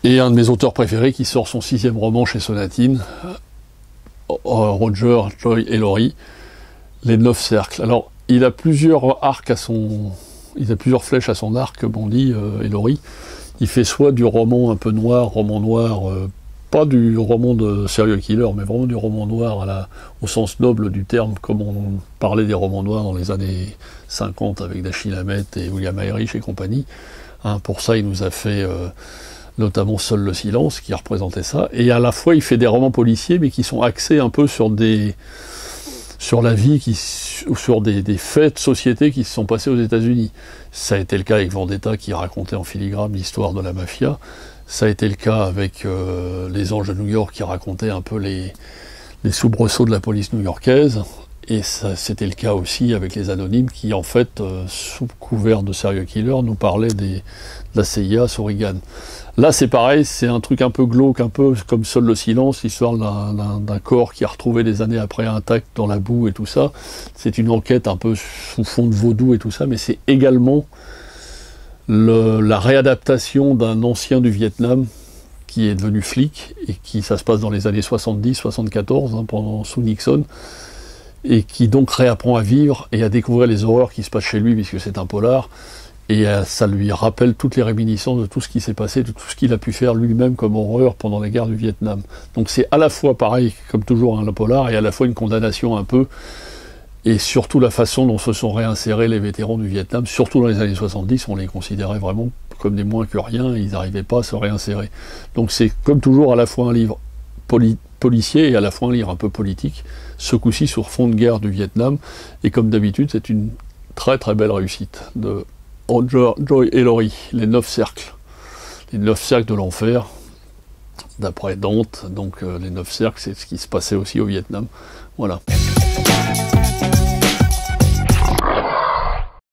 Et un de mes auteurs préférés qui sort son 6e roman chez Sonatine, Roger, Joy et Laurie, Les 9 cercles. Alors, il a plusieurs arcs il a plusieurs flèches à son arc, comme on dit, Laurie. Il fait soit du roman un peu noir, pas du roman de serial killer, mais vraiment du roman noir au sens noble du terme, comme on parlait des romans noirs dans les années 50 avec Dashiell Hammett et William Irish et compagnie. Pour ça, il nous a fait notamment Seul le silence, qui représentait ça. Et à la fois, il fait des romans policiers, mais qui sont axés un peu sur la vie, sur des faits de société qui se sont passés aux États-Unis. Ça a été le cas avec Vendetta, qui racontait en filigrane l'histoire de la mafia. Ça a été le cas avec Les Anges de New York, qui racontait un peu les soubresauts de la police new-yorkaise. Et c'était le cas aussi avec Les Anonymes, qui en fait, sous couvert de serial killer, nous parlaient de la CIA sur Reagan. Là, c'est pareil, c'est un truc un peu glauque, un peu comme Seul le silence, l'histoire d'un corps qui est retrouvé des années après intact dans la boue et tout ça. C'est une enquête un peu sous fond de vaudou et tout ça, mais c'est également la réadaptation d'un ancien du Vietnam qui est devenu flic, et ça se passe dans les années 70-74, sous Nixon, et qui donc réapprend à vivre et à découvrir les horreurs qui se passent chez lui, puisque c'est un polar, et ça lui rappelle toutes les réminiscences de tout ce qui s'est passé, de tout ce qu'il a pu faire lui-même comme horreur pendant la guerre du Vietnam. Donc c'est à la fois pareil, comme toujours un polar, et à la fois une condamnation un peu, et surtout la façon dont se sont réinsérés les vétérans du Vietnam, surtout dans les années 70, on les considérait vraiment comme des moins que rien, ils n'arrivaient pas à se réinsérer. Donc c'est comme toujours à la fois un livre policier et à la fois un livre un peu politique, ce coup-ci sur fond de guerre du Vietnam, et comme d'habitude c'est une très très belle réussite de Roger, Joy et Laurie, Les 9 cercles. Les 9 cercles de l'enfer, d'après Dante, donc les 9 cercles c'est ce qui se passait aussi au Vietnam. Voilà.